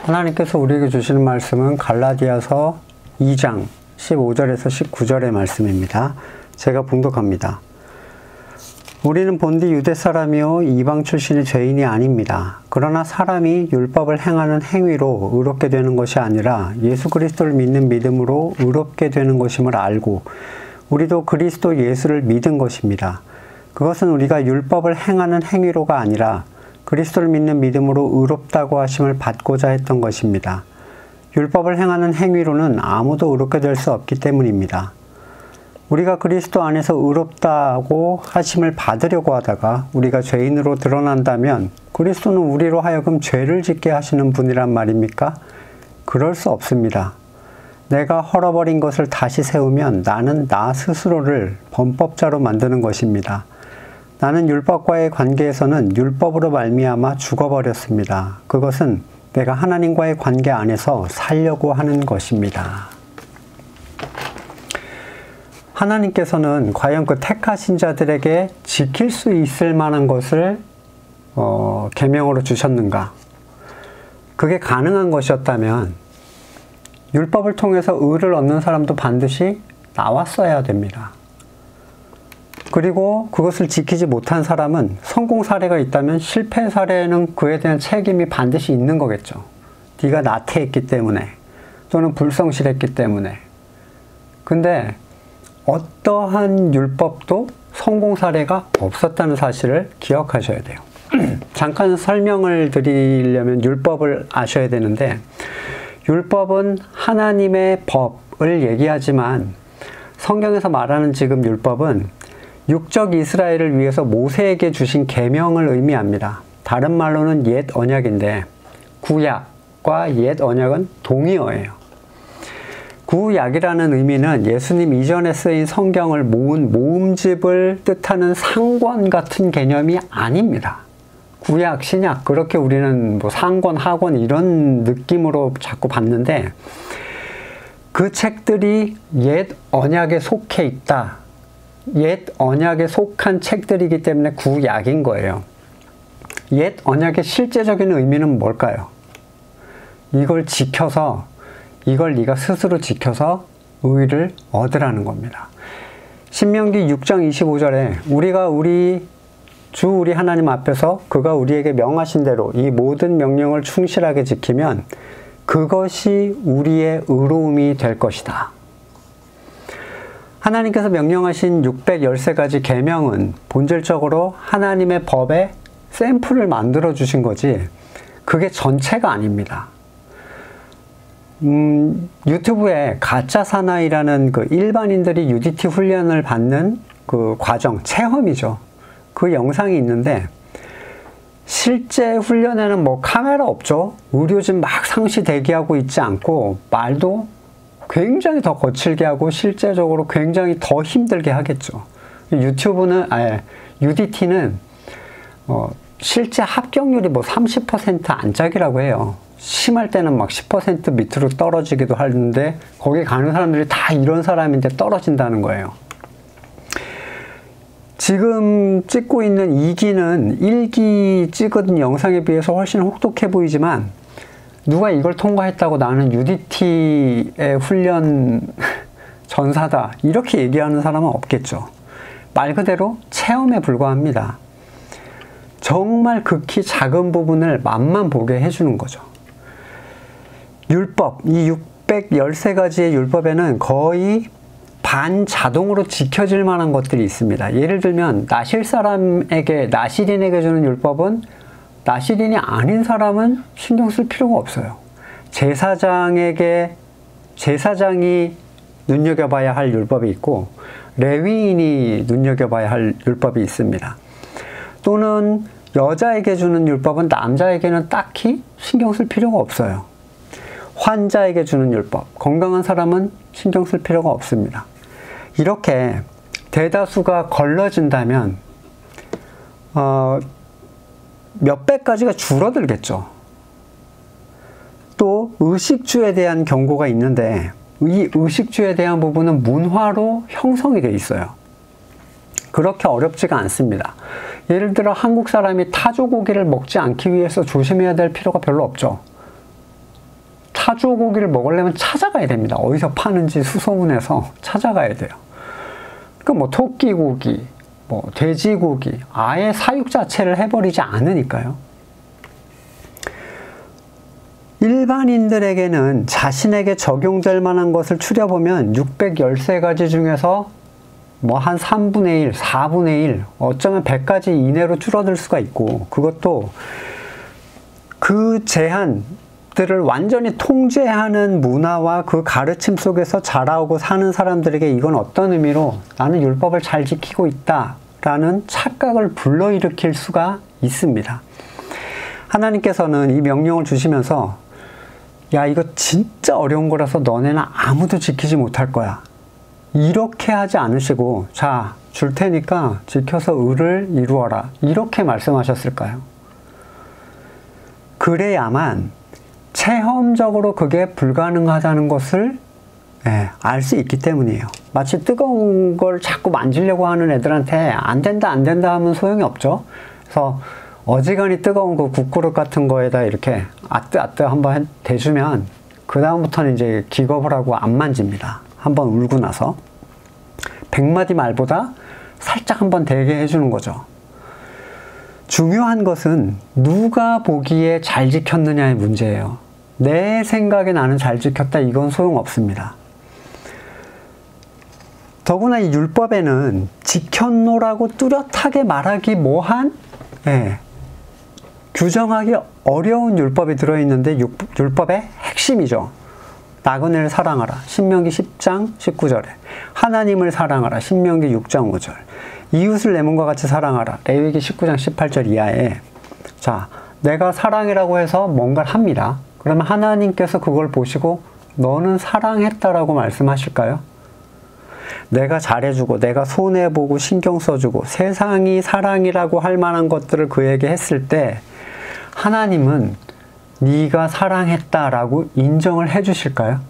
하나님께서 우리에게 주시는 말씀은 갈라디아서 2장 15절에서 19절의 말씀입니다. 제가 봉독합니다. 우리는 본디 유대 사람이요 이방 출신의 죄인이 아닙니다. 그러나 사람이 율법을 행하는 행위로 의롭게 되는 것이 아니라 예수 그리스도를 믿는 믿음으로 의롭게 되는 것임을 알고 우리도 그리스도 예수를 믿은 것입니다. 그것은 우리가 율법을 행하는 행위로가 아니라 그리스도를 믿는 믿음으로 의롭다고 하심을 받고자 했던 것입니다. 율법을 행하는 행위로는 아무도 의롭게 될 수 없기 때문입니다. 우리가 그리스도 안에서 의롭다고 하심을 받으려고 하다가 우리가 죄인으로 드러난다면 그리스도는 우리로 하여금 죄를 짓게 하시는 분이란 말입니까? 그럴 수 없습니다. 내가 헐어버린 것을 다시 세우면 나는 나 스스로를 범법자로 만드는 것입니다. 나는 율법과의 관계에서는 율법으로 말미암아 죽어버렸습니다. 그것은 내가 하나님과의 관계 안에서 살려고 하는 것입니다. 하나님께서는 과연 그 택하신 자들에게 지킬 수 있을 만한 것을 계명으로 주셨는가? 그게 가능한 것이었다면 율법을 통해서 의를 얻는 사람도 반드시 나왔어야 됩니다. 그리고 그것을 지키지 못한 사람은 성공 사례가 있다면 실패 사례는 그에 대한 책임이 반드시 있는 거겠죠. 네가 나태했기 때문에 또는 불성실했기 때문에. 근데 어떠한 율법도 성공 사례가 없었다는 사실을 기억하셔야 돼요. 잠깐 설명을 드리려면 율법을 아셔야 되는데 율법은 하나님의 법을 얘기하지만 성경에서 말하는 지금 율법은 육적 이스라엘을 위해서 모세에게 주신 계명을 의미합니다. 다른 말로는 옛 언약인데 구약과 옛 언약은 동의어예요. 구약이라는 의미는 예수님 이전에 쓰인 성경을 모은 모음집을 뜻하는 상권 같은 개념이 아닙니다. 구약, 신약 그렇게 우리는 뭐 상권, 하권 이런 느낌으로 자꾸 봤는데 그 책들이 옛 언약에 속해 있다. 옛 언약에 속한 책들이기 때문에 구약인 거예요. 옛 언약의 실제적인 의미는 뭘까요? 이걸 지켜서 이걸 네가 스스로 지켜서 의를 얻으라는 겁니다. 신명기 6장 25절에 우리가 우리 하나님 앞에서 그가 우리에게 명하신 대로 이 모든 명령을 충실하게 지키면 그것이 우리의 의로움이 될 것이다. 하나님께서 명령하신 613가지 계명은 본질적으로 하나님의 법의 샘플을 만들어 주신 거지 그게 전체가 아닙니다. 유튜브에 가짜 사나이라는 그 일반인들이 UDT 훈련을 받는 그 과정, 체험이죠. 그 영상이 있는데 실제 훈련에는 뭐 카메라 없죠. 의료진 막 상시 대기하고 있지 않고 말도 굉장히 더 거칠게 하고 실제적으로 굉장히 더 힘들게 하겠죠. UDT는 실제 합격률이 뭐 30% 안짝이라고 해요. 심할 때는 막 10% 밑으로 떨어지기도 하는데 거기 가는 사람들이 다 이런 사람인데 떨어진다는 거예요. 지금 찍고 있는 2기는 1기 찍은 영상에 비해서 훨씬 혹독해 보이지만 누가 이걸 통과했다고 나는 UDT의 훈련 전사다 이렇게 얘기하는 사람은 없겠죠. 말 그대로 체험에 불과합니다. 정말 극히 작은 부분을 맛만 보게 해주는 거죠. 율법, 이 613가지의 율법에는 거의 반자동으로 지켜질 만한 것들이 있습니다. 예를 들면 나실인에게 주는 율법은 나실인이 아닌 사람은 신경 쓸 필요가 없어요. 제사장이 눈여겨봐야 할 율법이 있고 레위인이 눈여겨봐야 할 율법이 있습니다. 또는 여자에게 주는 율법은 남자에게는 딱히 신경 쓸 필요가 없어요. 환자에게 주는 율법, 건강한 사람은 신경 쓸 필요가 없습니다. 이렇게 대다수가 걸러진다면 몇백 가지가 줄어들겠죠. 또 의식주에 대한 경고가 있는데 이 의식주에 대한 부분은 문화로 형성이 되어 있어요. 그렇게 어렵지가 않습니다. 예를 들어 한국 사람이 타조 고기를 먹지 않기 위해서 조심해야 될 필요가 별로 없죠. 사주 고기를 먹으려면 찾아가야 됩니다. 어디서 파는지 수소문해서 찾아가야 돼요. 그러니까 뭐 토끼고기, 뭐 돼지고기, 아예 사육 자체를 해버리지 않으니까요. 일반인들에게는 자신에게 적용될 만한 것을 추려보면 613가지 중에서 뭐 한 3분의 1, 4분의 1, 어쩌면 100가지 이내로 줄어들 수가 있고, 그것도 그 제한들을 완전히 통제하는 문화와 그 가르침 속에서 자라오고 사는 사람들에게 이건 어떤 의미로 나는 율법을 잘 지키고 있다라는 착각을 불러일으킬 수가 있습니다. 하나님께서는 이 명령을 주시면서 야, 이거 진짜 어려운 거라서 너네는 아무도 지키지 못할 거야, 이렇게 하지 않으시고 자, 줄 테니까 지켜서 의를 이루어라, 이렇게 말씀하셨을까요? 그래야만 체험적으로 그게 불가능하다는 것을 알 수 있기 때문이에요. 마치 뜨거운 걸 자꾸 만지려고 하는 애들한테 안 된다 안 된다 하면 소용이 없죠. 그래서 어지간히 뜨거운 그 국그릇 같은 거에다 이렇게 아뜨아뜨 한번 대주면 그 다음부터는 이제 기겁을 하고 안 만집니다. 한번 울고 나서 100마디 말보다 살짝 한번 대게 해주는 거죠. 중요한 것은 누가 보기에 잘 지켰느냐의 문제예요. 내 생각에 나는 잘 지켰다, 이건 소용없습니다. 더구나 이 율법에는 지켰노라고 뚜렷하게 말하기 뭐한 규정하기 어려운 율법이 들어있는데 율법의 핵심이죠. 나그네를 사랑하라, 신명기 10장 19절에 하나님을 사랑하라, 신명기 6장 5절 이웃을 내 몸과 같이 사랑하라, 레위기 19장 18절 이하에 자, 내가 사랑이라고 해서 뭔가를 합니다. 그러면 하나님께서 그걸 보시고 너는 사랑했다라고 말씀하실까요? 내가 잘해주고 내가 손해보고 신경 써주고 세상이 사랑이라고 할 만한 것들을 그에게 했을 때 하나님은 네가 사랑했다라고 인정을 해주실까요?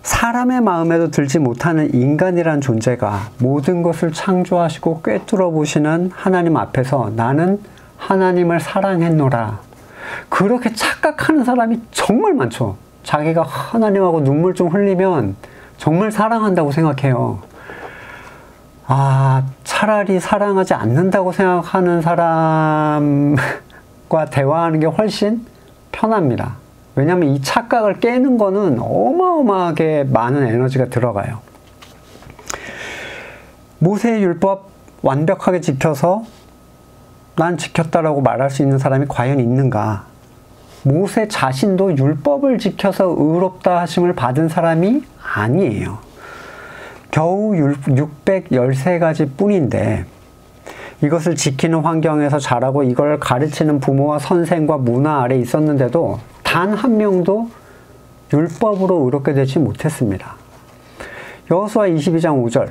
사람의 마음에도 들지 못하는 인간이란 존재가 모든 것을 창조하시고 꿰뚫어 보시는 하나님 앞에서 나는 하나님을 사랑했노라, 그렇게 착각하는 사람이 정말 많죠. 자기가 하나님하고 눈물 좀 흘리면 정말 사랑한다고 생각해요. 아, 차라리 사랑하지 않는다고 생각하는 사람과 대화하는 게 훨씬 편합니다. 왜냐하면 이 착각을 깨는 거는 어마어마하게 많은 에너지가 들어가요. 모세의 율법 완벽하게 지켜서 난 지켰다라고 말할 수 있는 사람이 과연 있는가? 모세 자신도 율법을 지켜서 의롭다 하심을 받은 사람이 아니에요. 겨우 613가지 뿐인데 이것을 지키는 환경에서 자라고 이걸 가르치는 부모와 선생과 문화 아래 있었는데도 단 한 명도 율법으로 의롭게 되지 못했습니다. 여호수아 22장 5절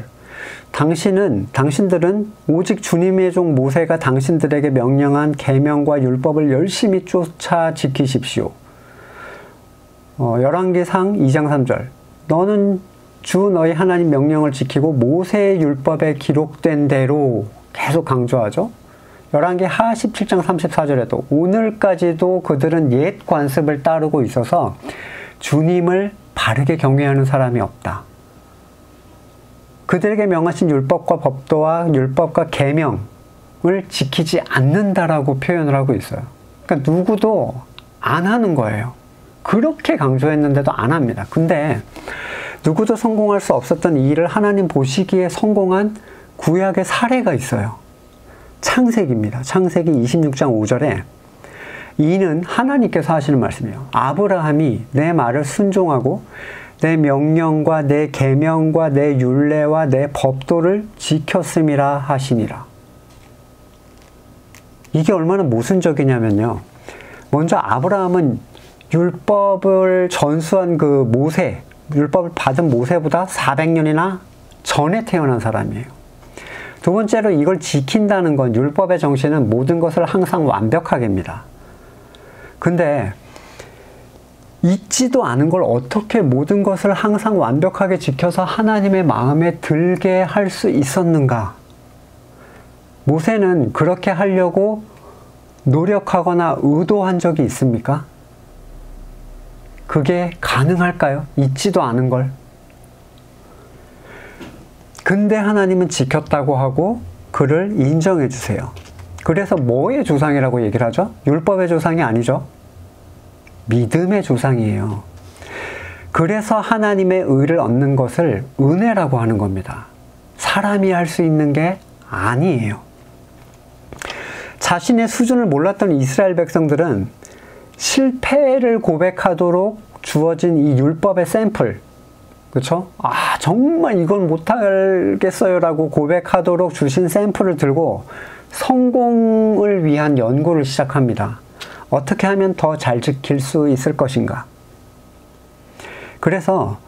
당신들은 오직 주님의 종 모세가 당신들에게 명령한 계명과 율법을 열심히 쫓아 지키십시오. 열왕기상 2장 3절 너는 주 너희 하나님 명령을 지키고 모세의 율법에 기록된 대로 계속 강조하죠. 열왕기하 17장 34절에도 오늘까지도 그들은 옛 관습을 따르고 있어서 주님을 바르게 경외하는 사람이 없다. 그들에게 명하신 율법과 법도와 율법과 계명을 지키지 않는다라고 표현을 하고 있어요. 그러니까 누구도 안 하는 거예요. 그렇게 강조했는데도 안 합니다. 근데 누구도 성공할 수 없었던 이 일을 하나님 보시기에 성공한 구약의 사례가 있어요. 창세기입니다. 창세기 26장 5절에 이는 하나님께서 하시는 말씀이에요. 아브라함이 내 말을 순종하고 내 명령과 내 계명과 내 율례와 내 법도를 지켰음이라 하시니라. 이게 얼마나 모순적이냐면요. 먼저 아브라함은 율법을 전수한 그 모세, 율법을 받은 모세보다 400년이나 전에 태어난 사람이에요. 두 번째로 이걸 지킨다는 건 율법의 정신은 모든 것을 항상 완벽하게 합니다. 근데 잊지도 않은 걸 어떻게 모든 것을 항상 완벽하게 지켜서 하나님의 마음에 들게 할 수 있었는가? 모세는 그렇게 하려고 노력하거나 의도한 적이 있습니까? 그게 가능할까요? 있지도 않은 걸. 근데 하나님은 지켰다고 하고 그를 인정해 주세요. 그래서 뭐의 조상이라고 얘기를 하죠? 율법의 조상이 아니죠. 믿음의 조상이에요. 그래서 하나님의 의를 얻는 것을 은혜라고 하는 겁니다. 사람이 할 수 있는 게 아니에요. 자신의 수준을 몰랐던 이스라엘 백성들은 실패를 고백하도록 주어진 이 율법의 샘플, 그렇죠? 아, 정말 이건 못하겠어요 라고 고백하도록 주신 샘플을 들고 성공을 위한 연구를 시작합니다. 어떻게 하면 더 잘 지킬 수 있을 것인가? 그래서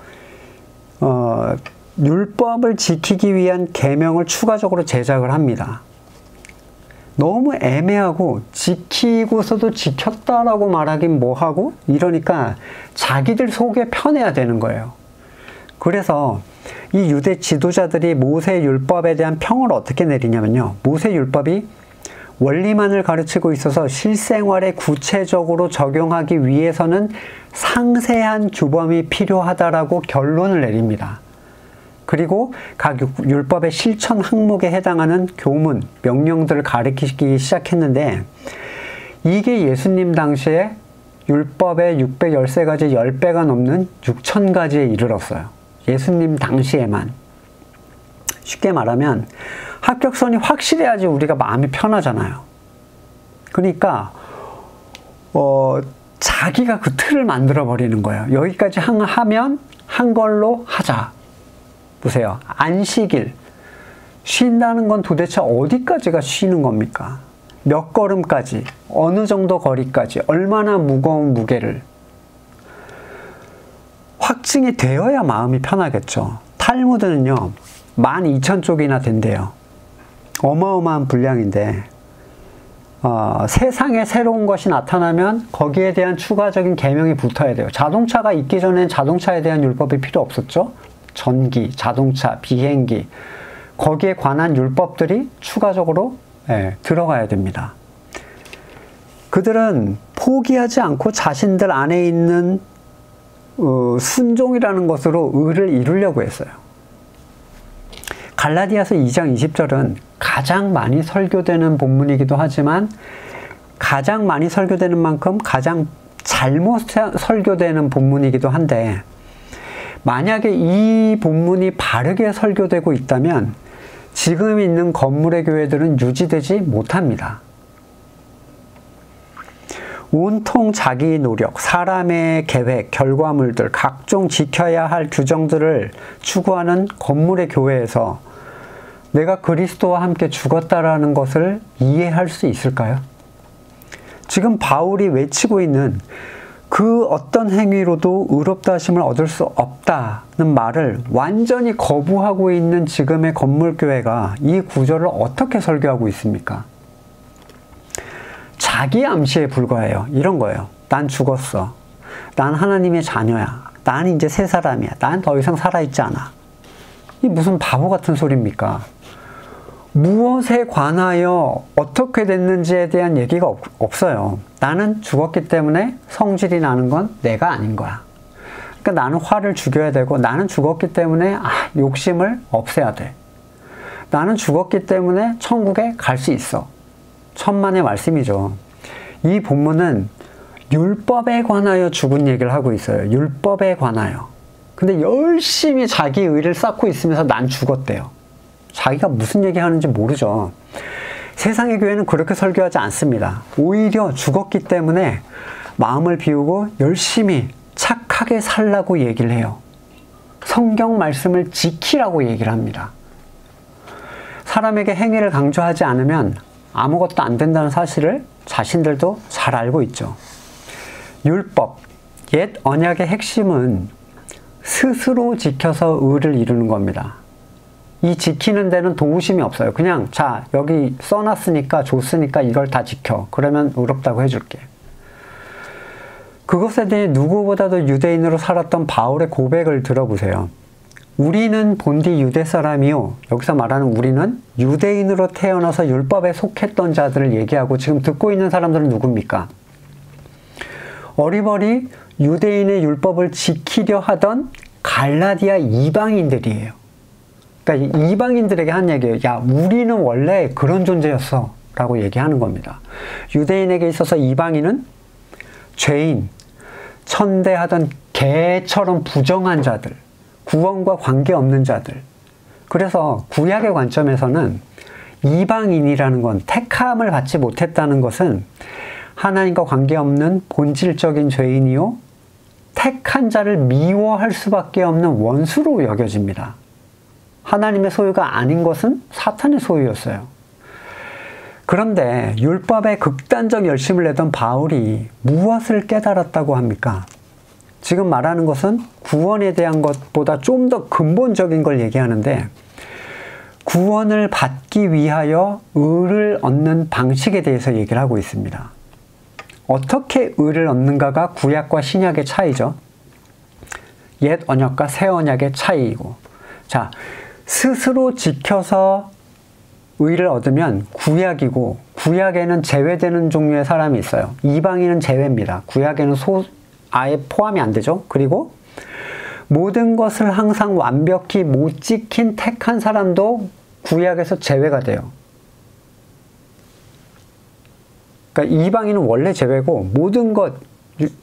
율법을 지키기 위한 계명을 추가적으로 제작을 합니다. 너무 애매하고 지키고서도 지켰다라고 말하긴 뭐하고 이러니까 자기들 속에 편해야 되는 거예요. 그래서 이 유대 지도자들이 모세 율법에 대한 평을 어떻게 내리냐면요. 모세 율법이 원리만을 가르치고 있어서 실생활에 구체적으로 적용하기 위해서는 상세한 규범이 필요하다라고 결론을 내립니다. 그리고 각 율법의 실천 항목에 해당하는 교문, 명령들을 가르치기 시작했는데 이게 예수님 당시에 율법의 613가지 10배가 넘는 6000가지에 이르렀어요. 예수님 당시에만. 쉽게 말하면 합격선이 확실해야지 우리가 마음이 편하잖아요. 그러니까 자기가 그 틀을 만들어 버리는 거예요. 여기까지 하면 한 걸로 하자. 보세요. 안식일. 쉰다는 건 도대체 어디까지가 쉬는 겁니까? 몇 걸음까지, 어느 정도 거리까지, 얼마나 무거운 무게를. 확증이 되어야 마음이 편하겠죠. 탈무드는요. 12,000쪽이나 된대요. 어마어마한 분량인데 세상에 새로운 것이 나타나면 거기에 대한 추가적인 계명이 붙어야 돼요. 자동차가 있기 전에는 자동차에 대한 율법이 필요 없었죠. 전기, 자동차, 비행기 거기에 관한 율법들이 추가적으로 들어가야 됩니다. 그들은 포기하지 않고 자신들 안에 있는 순종이라는 것으로 의를 이루려고 했어요. 갈라디아서 2장 20절은 가장 많이 설교되는 본문이기도 하지만 가장 많이 설교되는 만큼 가장 잘못 설교되는 본문이기도 한데 만약에 이 본문이 바르게 설교되고 있다면 지금 있는 건물의 교회들은 유지되지 못합니다. 온통 자기 노력, 사람의 계획, 결과물들, 각종 지켜야 할 규정들을 추구하는 건물의 교회에서 내가 그리스도와 함께 죽었다라는 것을 이해할 수 있을까요? 지금 바울이 외치고 있는 그 어떤 행위로도 의롭다 하심을 얻을 수 없다는 말을 완전히 거부하고 있는 지금의 건물교회가 이 구절을 어떻게 설교하고 있습니까? 자기 암시에 불과해요. 이런 거예요. 난 죽었어. 난 하나님의 자녀야. 난 이제 새 사람이야. 난 더 이상 살아있지 않아. 이 무슨 바보 같은 소리입니까? 무엇에 관하여 어떻게 됐는지에 대한 얘기가 없어요. 나는 죽었기 때문에 성질이 나는 건 내가 아닌 거야. 그러니까 나는 화를 죽여야 되고 나는 죽었기 때문에 욕심을 없애야 돼. 나는 죽었기 때문에 천국에 갈 수 있어. 천만의 말씀이죠. 이 본문은 율법에 관하여 죽은 얘기를 하고 있어요. 율법에 관하여. 근데 열심히 자기 의를 쌓고 있으면서 난 죽었대요. 자기가 무슨 얘기하는지 모르죠. 세상의 교회는 그렇게 설교하지 않습니다. 오히려 죽었기 때문에 마음을 비우고 열심히 착하게 살라고 얘기를 해요. 성경 말씀을 지키라고 얘기를 합니다. 사람에게 행위를 강조하지 않으면 아무것도 안 된다는 사실을 자신들도 잘 알고 있죠. 율법, 옛 언약의 핵심은 스스로 지켜서 의를 이루는 겁니다. 이 지키는 데는 도우심이 없어요. 그냥 자 여기 써놨으니까 줬으니까 이걸 다 지켜. 그러면 의롭다고 해줄게. 그것에 대해 누구보다도 유대인으로 살았던 바울의 고백을 들어보세요. 우리는 본디 유대 사람이요. 여기서 말하는 우리는 유대인으로 태어나서 율법에 속했던 자들을 얘기하고 지금 듣고 있는 사람들은 누굽니까? 어리버리 유대인의 율법을 지키려 하던 갈라디아 이방인들이에요. 그러니까 이방인들에게 한 얘기예요. 야, 우리는 원래 그런 존재였어 라고 얘기하는 겁니다. 유대인에게 있어서 이방인은 죄인, 천대하던 개처럼 부정한 자들, 구원과 관계없는 자들. 그래서 구약의 관점에서는 이방인이라는 건, 택함을 받지 못했다는 것은 하나님과 관계없는 본질적인 죄인이요, 택한 자를 미워할 수밖에 없는 원수로 여겨집니다. 하나님의 소유가 아닌 것은 사탄의 소유였어요. 그런데 율법에 극단적 열심을 내던 바울이 무엇을 깨달았다고 합니까? 지금 말하는 것은 구원에 대한 것보다 좀 더 근본적인 걸 얘기하는데, 구원을 받기 위하여 의를 얻는 방식에 대해서 얘기를 하고 있습니다. 어떻게 의를 얻는가가 구약과 신약의 차이죠. 옛 언약과 새 언약의 차이이고, 자, 스스로 지켜서 의를 얻으면 구약이고, 구약에는 제외되는 종류의 사람이 있어요. 이방인은 제외입니다. 구약에는 아예 포함이 안 되죠. 그리고 모든 것을 항상 완벽히 못 지킨 택한 사람도 구약에서 제외가 돼요. 그러니까 이방인은 원래 제외고, 모든 것,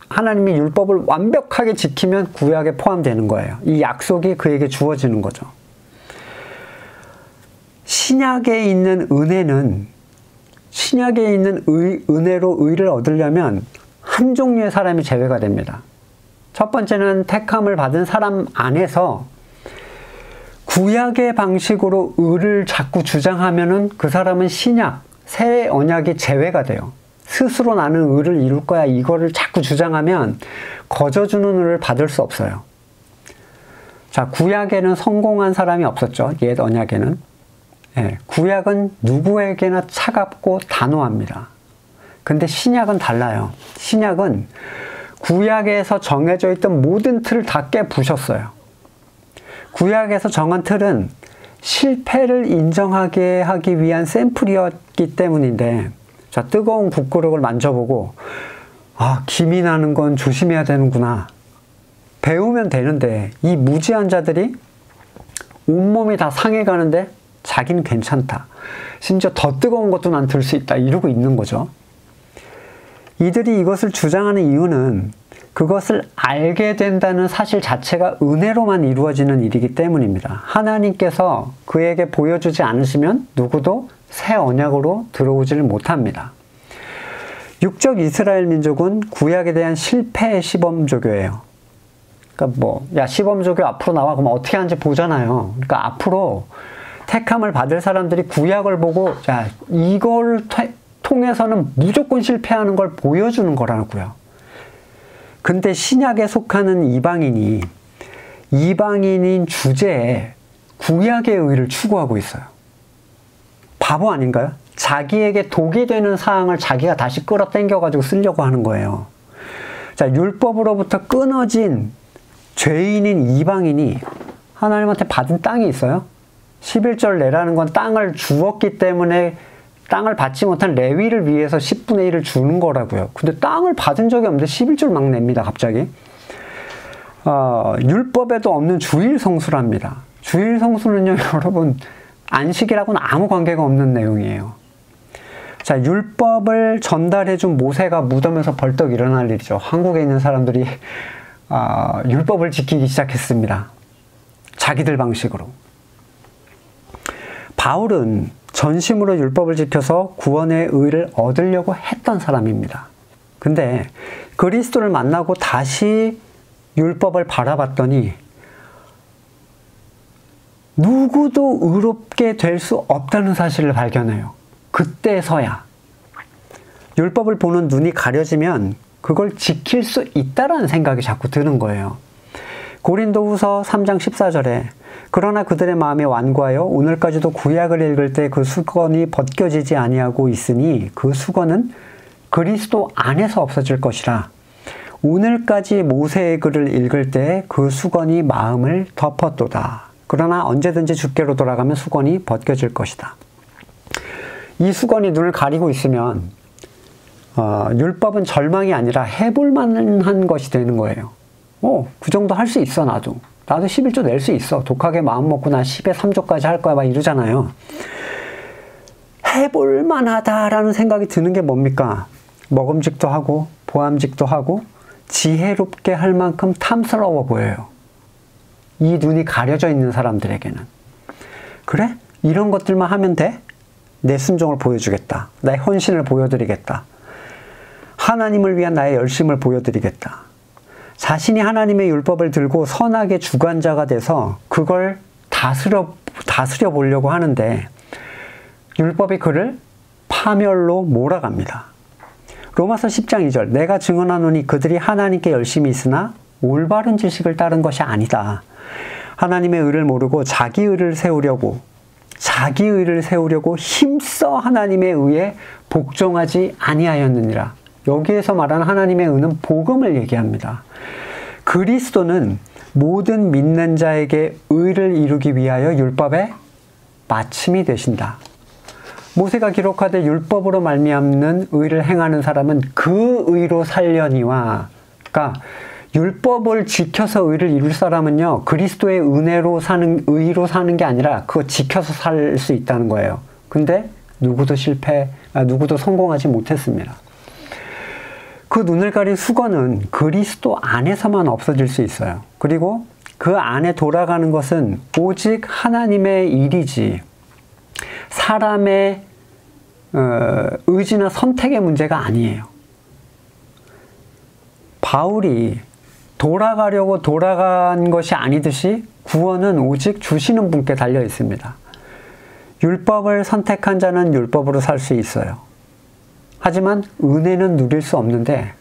하나님의 율법을 완벽하게 지키면 구약에 포함되는 거예요. 이 약속이 그에게 주어지는 거죠. 신약에 있는 은혜는, 신약에 있는 은혜로 의를 얻으려면 한 종류의 사람이 제외가 됩니다. 첫 번째는 택함을 받은 사람 안에서 구약의 방식으로 의를 자꾸 주장하면은 그 사람은 신약, 새 언약이 제외가 돼요. 스스로 나는 의를 이룰 거야, 이거를 자꾸 주장하면 거저주는 의를 받을 수 없어요. 자, 구약에는 성공한 사람이 없었죠. 옛 언약에는. 예, 구약은 누구에게나 차갑고 단호합니다. 근데 신약은 달라요. 신약은 구약에서 정해져 있던 모든 틀을 다 깨부셨어요. 구약에서 정한 틀은 실패를 인정하게 하기 위한 샘플이었기 때문인데, 자, 뜨거운 국그릇을 만져보고, 아, 김이 나는 건 조심해야 되는구나. 배우면 되는데, 이 무지한 자들이 온몸이 다 상해가는데 자기는 괜찮다. 심지어 더 뜨거운 것도 난 들 수 있다. 이러고 있는 거죠. 이들이 이것을 주장하는 이유는 그것을 알게 된다는 사실 자체가 은혜로만 이루어지는 일이기 때문입니다. 하나님께서 그에게 보여주지 않으시면 누구도 새 언약으로 들어오지를 못합니다. 육적 이스라엘 민족은 구약에 대한 실패의 시범조교예요. 그러니까 뭐, 야, 시범조교 앞으로 나와. 그럼 어떻게 하는지 보잖아요. 그러니까 앞으로 택함을 받을 사람들이 구약을 보고, 야, 이걸 통해서는 무조건 실패하는 걸 보여주는 거라고요. 근데 신약에 속하는 이방인인 주제에 구약의 의를 추구하고 있어요. 바보 아닌가요? 자기에게 독이 되는 사항을 자기가 다시 끌어당겨가지고 쓰려고 하는 거예요. 자, 율법으로부터 끊어진 죄인인 이방인이 하나님한테 받은 땅이 있어요? 11절 내라는 건 땅을 주었기 때문에 땅을 받지 못한 레위를 위해서 10분의 1을 주는 거라고요. 근데 땅을 받은 적이 없는데 11절 막 냅니다, 갑자기. 율법에도 없는 주일 성수랍니다. 주일 성수는요, 여러분, 안식이라고는 아무 관계가 없는 내용이에요. 자, 율법을 전달해준 모세가 무덤에서 벌떡 일어날 일이죠. 한국에 있는 사람들이 율법을 지키기 시작했습니다. 자기들 방식으로. 바울은 전심으로 율법을 지켜서 구원의 의를 얻으려고 했던 사람입니다. 근데 그리스도를 만나고 다시 율법을 바라봤더니 누구도 의롭게 될 수 없다는 사실을 발견해요. 그때서야. 율법을 보는 눈이 가려지면 그걸 지킬 수 있다라는 생각이 자꾸 드는 거예요. 고린도후서 3장 14절에 그러나 그들의 마음이 완고하여 오늘까지도 구약을 읽을 때 그 수건이 벗겨지지 아니하고 있으니 그 수건은 그리스도 안에서 없어질 것이라. 오늘까지 모세의 글을 읽을 때 그 수건이 마음을 덮었도다. 그러나 언제든지 주께로 돌아가면 수건이 벗겨질 것이다. 이 수건이 눈을 가리고 있으면 율법은 절망이 아니라 해볼 만한 것이 되는 거예요. 그 정도 할 수 있어, 나도 11조 낼 수 있어. 독하게 마음 먹고 나 10에 3조까지 할 거야 막 이러잖아요. 해볼 만하다라는 생각이 드는 게 뭡니까? 먹음직도 하고 보암직도 하고 지혜롭게 할 만큼 탐스러워 보여요. 이 눈이 가려져 있는 사람들에게는. 그래? 이런 것들만 하면 돼? 내 순종을 보여주겠다. 나의 헌신을 보여드리겠다. 하나님을 위한 나의 열심을 보여드리겠다. 자신이 하나님의 율법을 들고 선악의 주관자가 돼서 그걸 다스려 보려고 하는데 율법이 그를 파멸로 몰아갑니다. 로마서 10장 2절 내가 증언하노니 그들이 하나님께 열심히 있으나 올바른 지식을 따른 것이 아니다. 하나님의 의를 모르고 자기 의를 세우려고 힘써 하나님의 의에 복종하지 아니하였느니라. 여기에서 말하는 하나님의 의는 복음을 얘기합니다. 그리스도는 모든 믿는 자에게 의를 이루기 위하여 율법의 마침이 되신다. 모세가 기록하되 율법으로 말미암는 의를 행하는 사람은 그 의로 살려니와, 그러니까 율법을 지켜서 의를 이룰 사람은요, 그리스도의 은혜로 사는, 의로 사는 게 아니라 그거 지켜서 살 수 있다는 거예요. 근데 누구도 성공하지 못했습니다. 그 눈을 가린 수건은 그리스도 안에서만 없어질 수 있어요. 그리고 그 안에 돌아가는 것은 오직 하나님의 일이지 사람의 의지나 선택의 문제가 아니에요. 바울이 돌아가려고 돌아간 것이 아니듯이 구원은 오직 주시는 분께 달려 있습니다. 율법을 선택한 자는 율법으로 살 수 있어요. 하지만 은혜는 누릴 수 없는데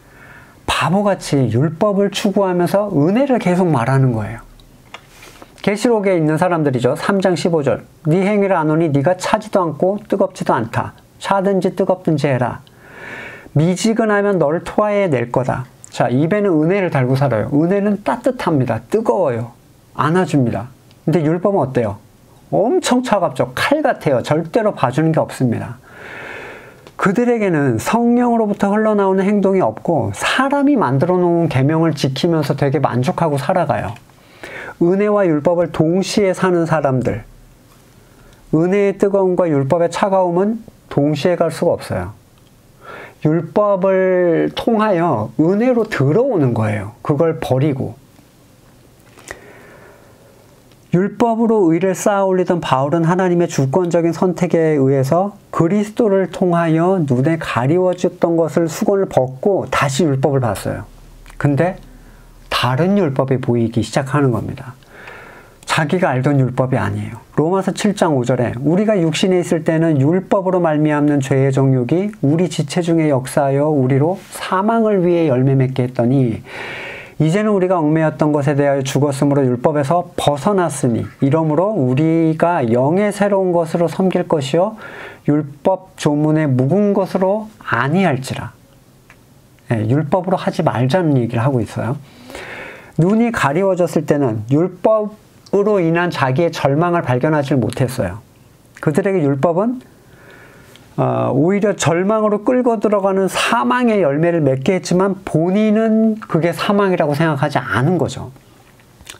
바보같이 율법을 추구하면서 은혜를 계속 말하는 거예요. 계시록에 있는 사람들이죠. 3장 15절 네 행위를 아노니 네가 차지도 않고 뜨겁지도 않다. 차든지 뜨겁든지 해라. 미지근하면 너를 토하에 낼 거다. 자, 입에는 은혜를 달고 살아요. 은혜는 따뜻합니다. 뜨거워요. 안아줍니다. 근데 율법은 어때요? 엄청 차갑죠. 칼 같아요. 절대로 봐주는 게 없습니다. 그들에게는 성령으로부터 흘러나오는 행동이 없고 사람이 만들어 놓은 계명을 지키면서 되게 만족하고 살아가요. 은혜와 율법을 동시에 사는 사람들, 은혜의 뜨거움과 율법의 차가움은 동시에 갈 수가 없어요. 율법을 통하여 은혜로 들어오는 거예요. 그걸 버리고. 율법으로 의를 쌓아 올리던 바울은 하나님의 주권적인 선택에 의해서 그리스도를 통하여 눈에 가리워졌던 것을 수건을 벗고 다시 율법을 봤어요. 근데 다른 율법이 보이기 시작하는 겁니다. 자기가 알던 율법이 아니에요. 로마서 7장 5절에 우리가 육신에 있을 때는 율법으로 말미암는 죄의 정욕이 우리 지체 중에 역사하여 우리로 사망을 위해 열매 맺게 했더니 이제는 우리가 얽매였던 것에 대하여 죽었으므로 율법에서 벗어났으니 이러므로 우리가 영의 새로운 것으로 섬길 것이요 율법 조문의 묵은 것으로 아니할지라. 율법으로 하지 말자는 얘기를 하고 있어요. 눈이 가리워졌을 때는 율법으로 인한 자기의 절망을 발견하지 못했어요. 그들에게 율법은 오히려 절망으로 끌고 들어가는 사망의 열매를 맺게 했지만 본인은 그게 사망이라고 생각하지 않은 거죠.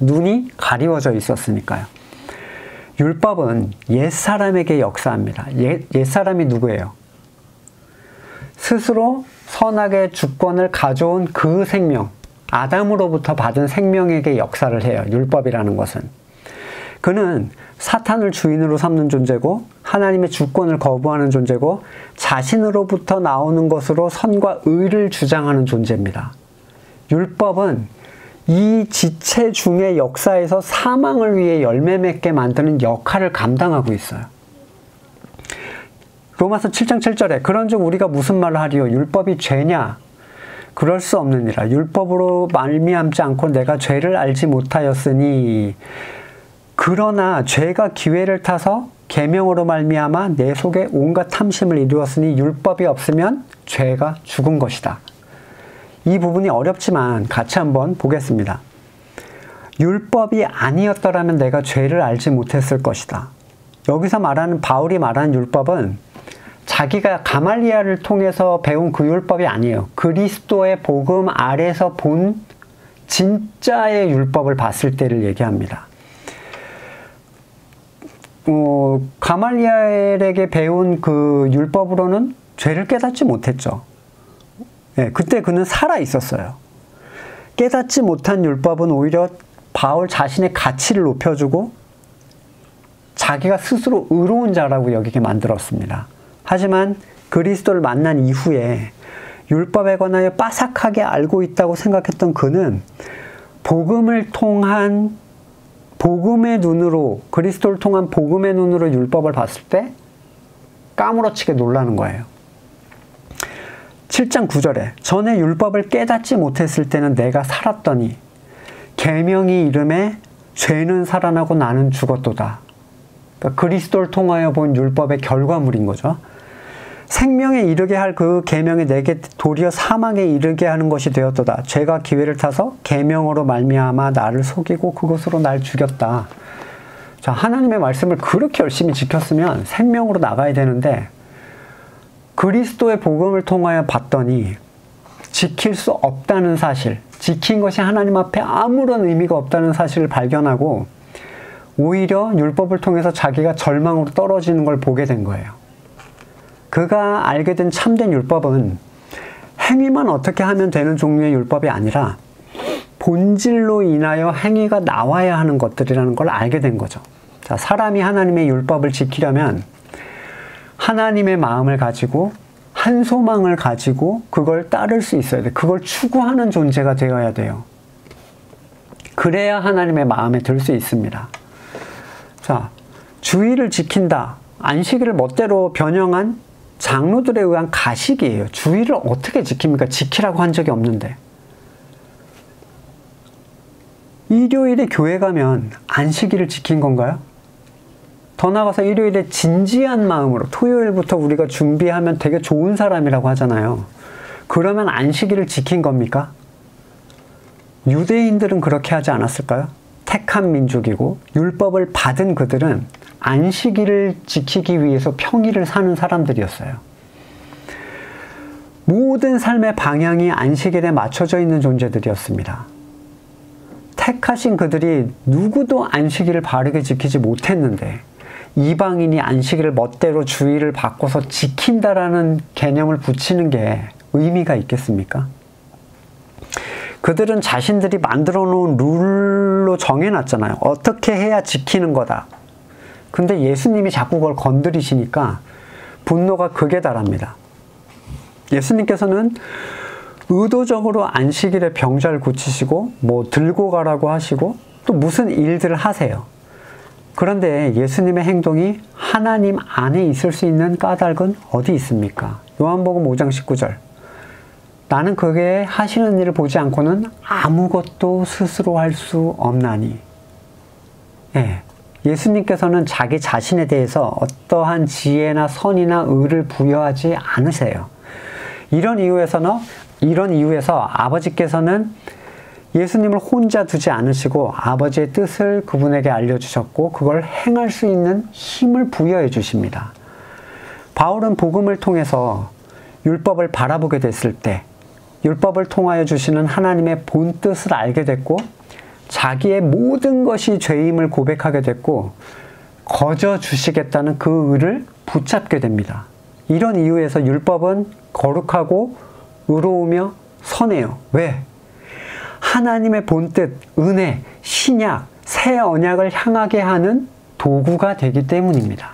눈이 가리워져 있었으니까요. 율법은 옛사람에게 역사합니다. 옛사람이 누구예요? 스스로 선악의 주권을 가져온 그 생명, 아담으로부터 받은 생명에게 역사를 해요. 율법이라는 것은. 그는 사탄을 주인으로 삼는 존재고 하나님의 주권을 거부하는 존재고 자신으로부터 나오는 것으로 선과 의를 주장하는 존재입니다. 율법은 이 지체 중의 역사에서 사망을 위해 열매 맺게 만드는 역할을 감당하고 있어요. 로마서 7장 7절에 그런즉 우리가 무슨 말을 하리요? 율법이 죄냐? 그럴 수 없느니라. 율법으로 말미암지 않고 내가 죄를 알지 못하였으니 그러나 죄가 기회를 타서 계명으로 말미암아 내 속에 온갖 탐심을 이루었으니 율법이 없으면 죄가 죽은 것이다. 이 부분이 어렵지만 같이 한번 보겠습니다. 율법이 아니었더라면 내가 죄를 알지 못했을 것이다. 여기서 말하는 바울이 말하는 율법은 자기가 가말리엘을 통해서 배운 그 율법이 아니에요. 그리스도의 복음 아래서 본 진짜의 율법을 봤을 때를 얘기합니다. 가말리엘에게 배운 그 율법으로는 죄를 깨닫지 못했죠. 네, 그때 그는 살아 있었어요. 깨닫지 못한 율법은 오히려 바울 자신의 가치를 높여주고 자기가 스스로 의로운 자라고 여기게 만들었습니다. 하지만 그리스도를 만난 이후에 율법에 관하여 빠삭하게 알고 있다고 생각했던 그는 복음을 통한 복음의 눈으로, 그리스도를 통한 복음의 눈으로 율법을 봤을 때 까무러치게 놀라는 거예요. 7장 9절에 전에 율법을 깨닫지 못했을 때는 내가 살았더니 계명이 이름에 죄는 살아나고 나는 죽었도다. 그러니까 그리스도를 통하여 본 율법의 결과물인 거죠. 생명에 이르게 할 그 계명이 내게 도리어 사망에 이르게 하는 것이 되었도다. 죄가 기회를 타서 계명으로 말미암아 나를 속이고 그것으로 날 죽였다. 자, 하나님의 말씀을 그렇게 열심히 지켰으면 생명으로 나가야 되는데 그리스도의 복음을 통하여 봤더니 지킬 수 없다는 사실, 지킨 것이 하나님 앞에 아무런 의미가 없다는 사실을 발견하고 오히려 율법을 통해서 자기가 절망으로 떨어지는 걸 보게 된 거예요. 그가 알게 된 참된 율법은 행위만 어떻게 하면 되는 종류의 율법이 아니라 본질로 인하여 행위가 나와야 하는 것들이라는 걸 알게 된 거죠. 자, 사람이 하나님의 율법을 지키려면 하나님의 마음을 가지고 한 소망을 가지고 그걸 따를 수 있어야 돼. 그걸 추구하는 존재가 되어야 돼요. 그래야 하나님의 마음에 들 수 있습니다. 자, 주의를 지킨다. 안식일을 멋대로 변형한 장로들에 의한 가식이에요. 주의를 어떻게 지킵니까? 지키라고 한 적이 없는데. 일요일에 교회 가면 안식일을 지킨 건가요? 더 나아가서 일요일에 진지한 마음으로 토요일부터 우리가 준비하면 되게 좋은 사람이라고 하잖아요. 그러면 안식일을 지킨 겁니까? 유대인들은 그렇게 하지 않았을까요? 택한 민족이고 율법을 받은 그들은 안식일을 지키기 위해서 평일을 사는 사람들이었어요. 모든 삶의 방향이 안식일에 맞춰져 있는 존재들이었습니다. 택하신 그들이 누구도 안식일을 바르게 지키지 못했는데 이방인이 안식일을 멋대로 주의를 바꿔서 지킨다라는 개념을 붙이는 게 의미가 있겠습니까? 그들은 자신들이 만들어 놓은 룰로 정해놨잖아요. 어떻게 해야 지키는 거다. 근데 예수님이 자꾸 그걸 건드리시니까 분노가 극에 달합니다. 예수님께서는 의도적으로 안식일에 병자를 고치시고 뭐 들고 가라고 하시고 또 무슨 일들을 하세요. 그런데 예수님의 행동이 하나님 안에 있을 수 있는 까닭은 어디 있습니까? 요한복음 5장 19절. 나는 그게 하시는 일을 보지 않고는 아무것도 스스로 할 수 없나니. 예, 예수님께서는 자기 자신에 대해서 어떠한 지혜나 선이나 의를 부여하지 않으세요. 이런 이유에서 아버지께서는 예수님을 혼자 두지 않으시고 아버지의 뜻을 그분에게 알려주셨고 그걸 행할 수 있는 힘을 부여해 주십니다. 바울은 복음을 통해서 율법을 바라보게 됐을 때 율법을 통하여 주시는 하나님의 본 뜻을 알게 됐고 자기의 모든 것이 죄임을 고백하게 됐고 거저 주시겠다는 그 의를 붙잡게 됩니다. 이런 이유에서 율법은 거룩하고 의로우며 선해요. 왜? 하나님의 본뜻, 은혜, 신약, 새 언약을 향하게 하는 도구가 되기 때문입니다.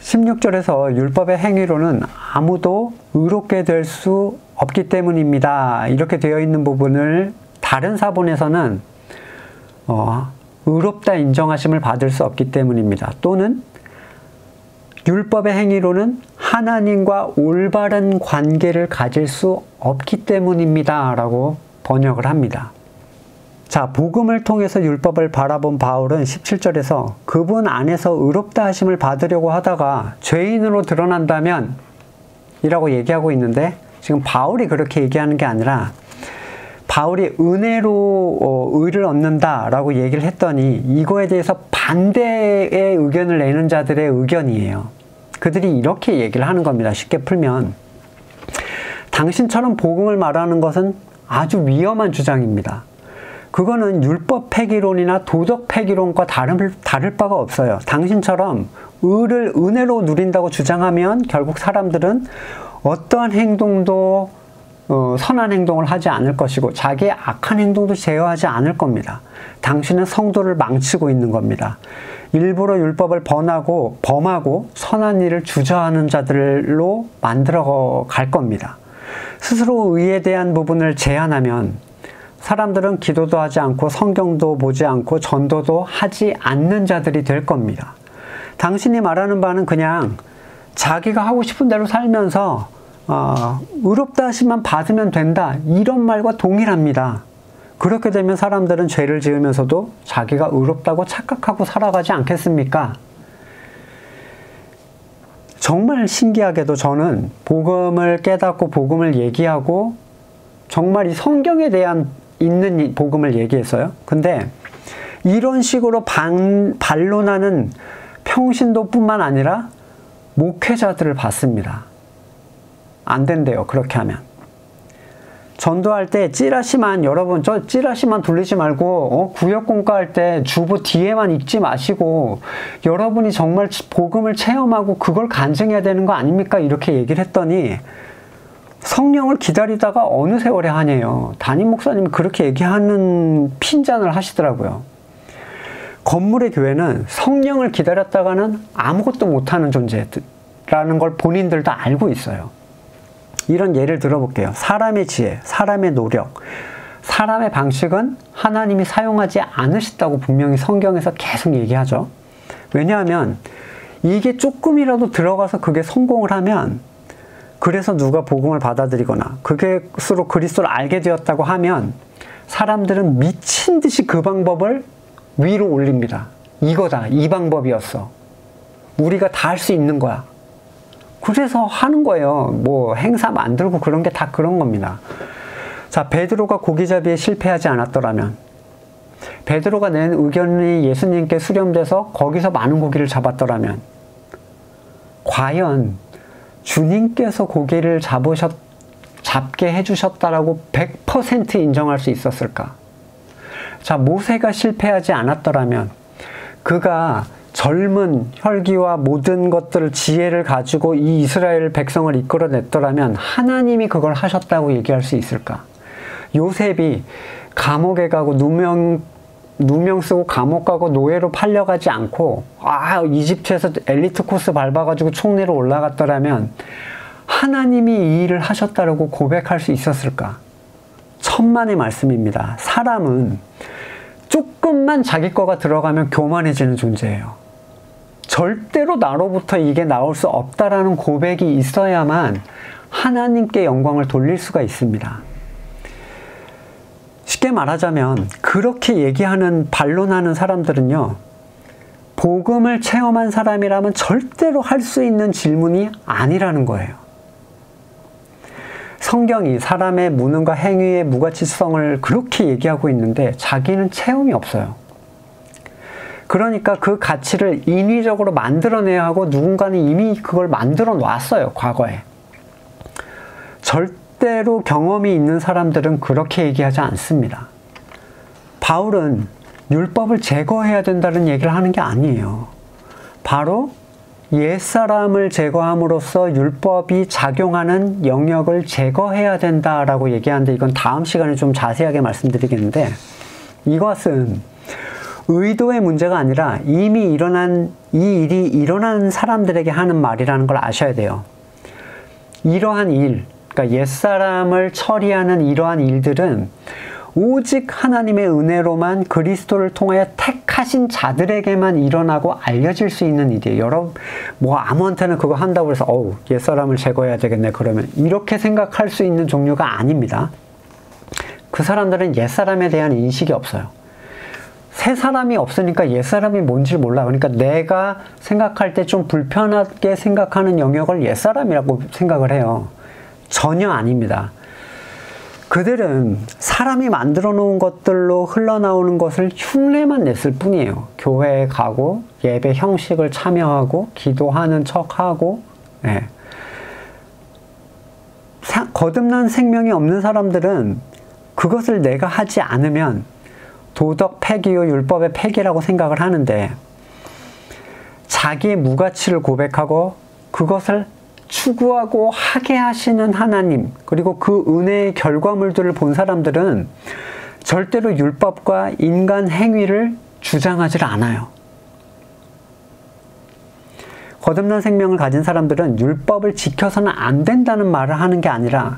16절에서 율법의 행위로는 아무도 의롭게 될 수 없기 때문입니다. 이렇게 되어 있는 부분을 다른 사본에서는 의롭다 인정하심을 받을 수 없기 때문입니다. 또는 율법의 행위로는 하나님과 올바른 관계를 가질 수 없기 때문입니다. 라고 번역을 합니다. 자, 복음을 통해서 율법을 바라본 바울은 17절에서 그분 안에서 의롭다 하심을 받으려고 하다가 죄인으로 드러난다면 이라고 얘기하고 있는데 지금 바울이 그렇게 얘기하는 게 아니라 바울이 은혜로 의를 얻는다라고 얘기를 했더니 이거에 대해서 반대의 의견을 내는 자들의 의견이에요. 그들이 이렇게 얘기를 하는 겁니다. 쉽게 풀면 당신처럼 복음을 말하는 것은 아주 위험한 주장입니다. 그거는 율법 폐기론이나 도덕 폐기론과 다를 바가 없어요. 당신처럼 의를 은혜로 누린다고 주장하면 결국 사람들은 어떠한 행동도 선한 행동을 하지 않을 것이고 자기의 악한 행동도 제어하지 않을 겁니다. 당신은 성도를 망치고 있는 겁니다. 일부러 율법을 범하고 선한 일을 주저하는 자들로 만들어 갈 겁니다. 스스로 의에 대한 부분을 제한하면 사람들은 기도도 하지 않고 성경도 보지 않고 전도도 하지 않는 자들이 될 겁니다. 당신이 말하는 바는 그냥 자기가 하고 싶은 대로 살면서 의롭다 하심만 받으면 된다, 이런 말과 동일합니다. 그렇게 되면 사람들은 죄를 지으면서도 자기가 의롭다고 착각하고 살아가지 않겠습니까? 정말 신기하게도 저는 복음을 깨닫고 복음을 얘기하고 정말 이 성경에 대한 있는 이 복음을 얘기했어요. 근데 이런 식으로 반론하는 평신도뿐만 아니라 목회자들을 봤습니다. 안 된대요, 그렇게 하면. 전도할 때 찌라시만, 여러분 저 찌라시만 돌리지 말고 구역공과 할 때 주보 뒤에만 읽지 마시고 여러분이 정말 복음을 체험하고 그걸 간증해야 되는 거 아닙니까? 이렇게 얘기를 했더니 성령을 기다리다가 어느 세월에 하네요. 담임 목사님이 그렇게 얘기하는 핀잔을 하시더라고요. 건물의 교회는 성령을 기다렸다가는 아무것도 못하는 존재라는 걸 본인들도 알고 있어요. 이런 예를 들어볼게요. 사람의 지혜, 사람의 노력, 사람의 방식은 하나님이 사용하지 않으시다고 분명히 성경에서 계속 얘기하죠. 왜냐하면 이게 조금이라도 들어가서 그게 성공을 하면, 그래서 누가 복음을 받아들이거나 그것으로 그리스도를 알게 되었다고 하면 사람들은 미친 듯이 그 방법을 위로 올립니다. 이거다, 이 방법이었어, 우리가 다 할 수 있는 거야. 그래서 하는 거예요. 뭐 행사 만들고 그런 게 다 그런 겁니다. 자, 베드로가 고기잡이에 실패하지 않았더라면, 베드로가 낸 의견이 예수님께 수렴돼서 거기서 많은 고기를 잡았더라면, 과연 주님께서 고기를 잡게 해주셨다라고 100% 인정할 수 있었을까? 자, 모세가 실패하지 않았더라면, 그가 젊은 혈기와 모든 것들을, 지혜를 가지고 이 이스라엘 백성을 이끌어냈더라면 하나님이 그걸 하셨다고 얘기할 수 있을까? 요셉이 감옥에 가고 누명 쓰고 감옥 가고 노예로 팔려가지 않고 이집트에서 엘리트 코스 밟아가지고 총리로 올라갔더라면 하나님이 이 일을 하셨다고 고백할 수 있었을까? 천만의 말씀입니다. 사람은 조금만 자기 거가 들어가면 교만해지는 존재예요. 절대로 나로부터 이게 나올 수 없다라는 고백이 있어야만 하나님께 영광을 돌릴 수가 있습니다. 쉽게 말하자면 그렇게 얘기하는, 반론하는 사람들은요, 복음을 체험한 사람이라면 절대로 할 수 있는 질문이 아니라는 거예요. 성경이 사람의 무능과 행위의 무가치성을 그렇게 얘기하고 있는데 자기는 체험이 없어요. 그러니까 그 가치를 인위적으로 만들어내야 하고 누군가는 이미 그걸 만들어 놨어요, 과거에. 절대로 경험이 있는 사람들은 그렇게 얘기하지 않습니다. 바울은 율법을 제거해야 된다는 얘기를 하는 게 아니에요. 바로 옛사람을 제거함으로써 율법이 작용하는 영역을 제거해야 된다라고 얘기하는데, 이건 다음 시간에 좀 자세하게 말씀드리겠는데, 이것은 의도의 문제가 아니라 이미 일어난, 이 일이 일어난 사람들에게 하는 말이라는 걸 아셔야 돼요. 이러한 일, 그러니까 옛사람을 처리하는 이러한 일들은 오직 하나님의 은혜로만 그리스도를 통하여 택하신 자들에게만 일어나고 알려질 수 있는 일이에요. 여러분, 뭐 아무한테나 그거 한다고 해서 옛사람을 제거해야 되겠네 그러면 이렇게 생각할 수 있는 종류가 아닙니다. 그 사람들은 옛사람에 대한 인식이 없어요. 새 사람이 없으니까 옛사람이 뭔지 몰라. 그러니까 내가 생각할 때 좀 불편하게 생각하는 영역을 옛사람이라고 생각을 해요. 전혀 아닙니다. 그들은 사람이 만들어 놓은 것들로 흘러나오는 것을 흉내만 냈을 뿐이에요. 교회에 가고 예배 형식을 참여하고 기도하는 척하고 예. 거듭난 생명이 없는 사람들은 그것을 내가 하지 않으면 도덕 폐기요 율법의 폐기라고 생각을 하는데 자기의 무가치를 고백하고 그것을 추구하고 하게 하시는 하나님 그리고 그 은혜의 결과물들을 본 사람들은 절대로 율법과 인간 행위를 주장하지 않아요. 거듭난 생명을 가진 사람들은 율법을 지켜서는 안 된다는 말을 하는 게 아니라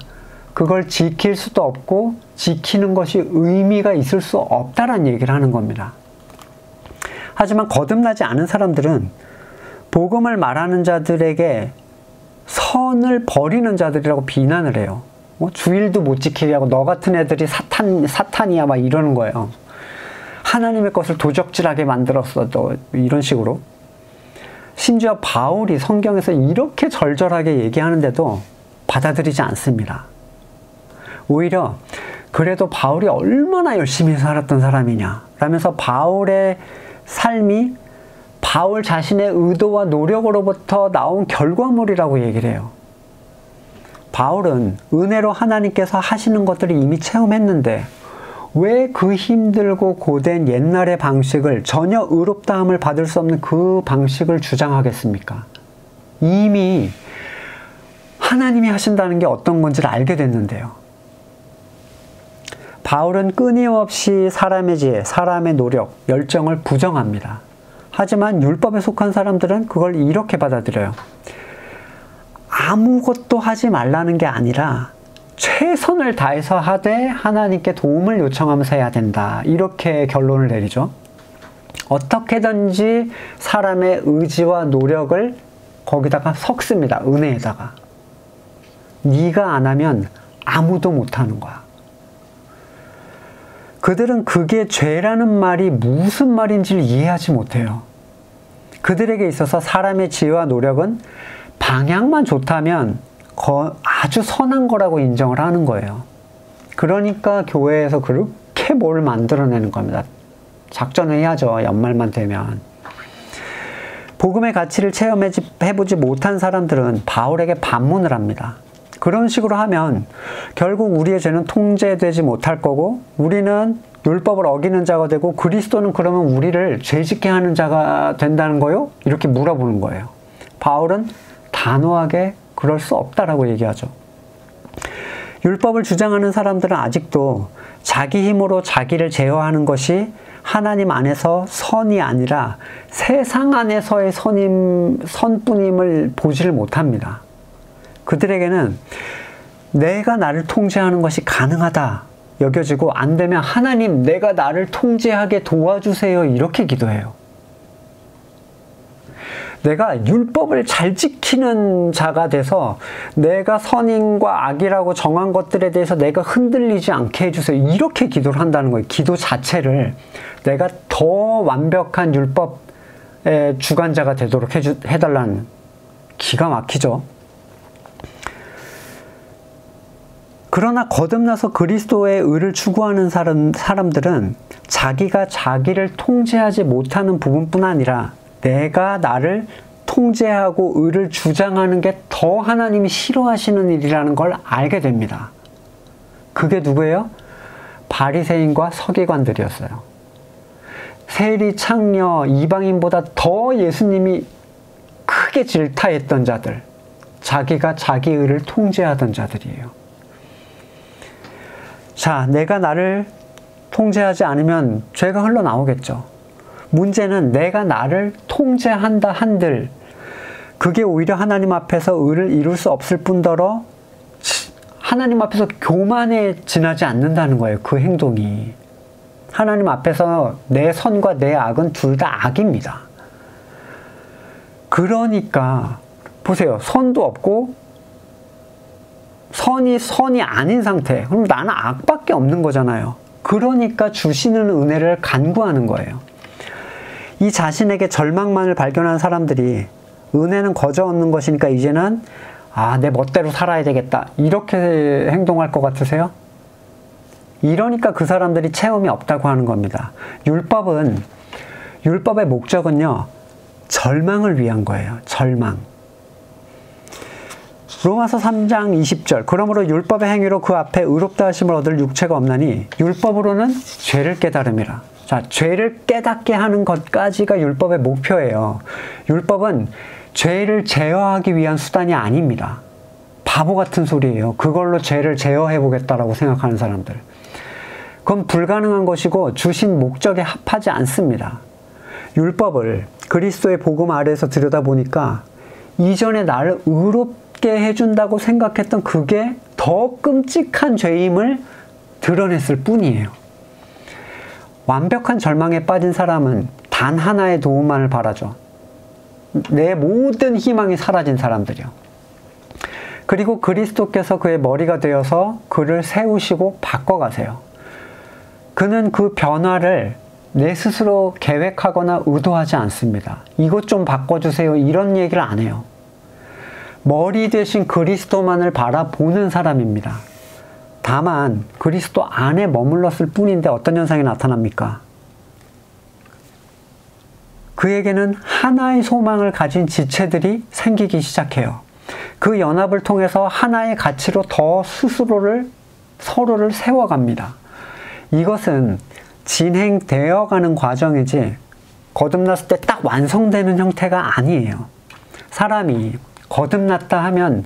그걸 지킬 수도 없고 지키는 것이 의미가 있을 수 없다라는 얘기를 하는 겁니다. 하지만 거듭나지 않은 사람들은 복음을 말하는 자들에게 선을 버리는 자들이라고 비난을 해요. 주일도 못 지키려고 너 같은 애들이 사탄이야 막 이러는 거예요. 하나님의 것을 도적질하게 만들었어 또 이런 식으로. 심지어 바울이 성경에서 이렇게 절절하게 얘기하는데도 받아들이지 않습니다. 오히려 그래도 바울이 얼마나 열심히 살았던 사람이냐 라면서 바울의 삶이 바울 자신의 의도와 노력으로부터 나온 결과물이라고 얘기를 해요. 바울은 은혜로 하나님께서 하시는 것들을 이미 체험했는데 왜 그 힘들고 고된 옛날의 방식을 전혀 의롭다함을 받을 수 없는 그 방식을 주장하겠습니까? 이미 하나님이 하신다는 게 어떤 건지를 알게 됐는데요. 바울은 끊임없이 사람의 지혜, 사람의 노력, 열정을 부정합니다. 하지만 율법에 속한 사람들은 그걸 이렇게 받아들여요. 아무것도 하지 말라는 게 아니라 최선을 다해서 하되 하나님께 도움을 요청하면서 해야 된다. 이렇게 결론을 내리죠. 어떻게든지 사람의 의지와 노력을 거기다가 섞습니다. 은혜에다가. 네가 안 하면 아무도 못하는 거야. 그들은 그게 죄라는 말이 무슨 말인지를 이해하지 못해요. 그들에게 있어서 사람의 지혜와 노력은 방향만 좋다면 아주 선한 거라고 인정을 하는 거예요. 그러니까 교회에서 그렇게 뭘 만들어내는 겁니다. 작전을 해야죠. 연말만 되면. 복음의 가치를 체험해보지 못한 사람들은 바울에게 반문을 합니다. 그런 식으로 하면 결국 우리의 죄는 통제되지 못할 거고 우리는 율법을 어기는 자가 되고 그리스도는 그러면 우리를 죄짓게 하는 자가 된다는 거요? 이렇게 물어보는 거예요. 바울은 단호하게 그럴 수 없다라고 얘기하죠. 율법을 주장하는 사람들은 아직도 자기 힘으로 자기를 제어하는 것이 하나님 안에서 선이 아니라 세상 안에서의 선뿐임을 보지를 못합니다. 그들에게는 내가 나를 통제하는 것이 가능하다 여겨지고 안 되면 하나님 내가 나를 통제하게 도와주세요 이렇게 기도해요. 내가 율법을 잘 지키는 자가 돼서 내가 선인과 악이라고 정한 것들에 대해서 내가 흔들리지 않게 해주세요. 이렇게 기도를 한다는 거예요. 기도 자체를 내가 더 완벽한 율법의 주관자가 되도록 해달라는. 기가 막히죠. 그러나 거듭나서 그리스도의 의를 추구하는 사람들은 자기가 자기를 통제하지 못하는 부분뿐 아니라 내가 나를 통제하고 의를 주장하는 게 더 하나님이 싫어하시는 일이라는 걸 알게 됩니다. 그게 누구예요? 바리새인과 서기관들이었어요. 세리, 창녀, 이방인보다 더 예수님이 크게 질타했던 자들, 자기가 자기 의를 통제하던 자들이에요. 자, 내가 나를 통제하지 않으면 죄가 흘러나오겠죠. 문제는 내가 나를 통제한다 한들 그게 오히려 하나님 앞에서 의를 이룰 수 없을 뿐더러 하나님 앞에서 교만에 지나지 않는다는 거예요. 그 행동이. 하나님 앞에서 내 선과 내 악은 둘 다 악입니다. 그러니까 보세요. 선도 없고 선이 아닌 상태. 그럼 나는 악밖에 없는 거잖아요. 그러니까 주시는 은혜를 간구하는 거예요. 이 자신에게 절망만을 발견한 사람들이 은혜는 거저 얻는 것이니까 이제는 내 멋대로 살아야 되겠다. 이렇게 행동할 것 같으세요? 이러니까 그 사람들이 체험이 없다고 하는 겁니다. 율법의 목적은요. 절망을 위한 거예요. 절망. 로마서 3장 20절 그러므로 율법의 행위로 그 앞에 의롭다 하심을 얻을 육체가 없나니 율법으로는 죄를 깨달음이라. 자, 죄를 깨닫게 하는 것까지가 율법의 목표예요. 율법은 죄를 제어하기 위한 수단이 아닙니다. 바보 같은 소리예요. 그걸로 죄를 제어해 보겠다라고 생각하는 사람들. 그건 불가능한 것이고 주신 목적에 합하지 않습니다. 율법을 그리스도의 복음 아래에서 들여다보니까 이전에 나를 의롭게 해준다고 생각했던 그게 더 끔찍한 죄임을 드러냈을 뿐이에요. 완벽한 절망에 빠진 사람은 단 하나의 도움만을 바라죠. 내 모든 희망이 사라진 사람들이요. 그리고 그리스도께서 그의 머리가 되어서 그를 세우시고 바꿔가세요. 그는 그 변화를 내 스스로 계획하거나 의도하지 않습니다. 이것 좀 바꿔주세요. 이런 얘기를 안 해요. 머리 대신 그리스도만을 바라보는 사람입니다. 다만 그리스도 안에 머물렀을 뿐인데 어떤 현상이 나타납니까? 그에게는 하나의 소망을 가진 지체들이 생기기 시작해요. 그 연합을 통해서 하나의 가치로 더 서로를 세워갑니다. 이것은 진행되어가는 과정이지 거듭났을 때 딱 완성되는 형태가 아니에요. 사람이 거듭났다 하면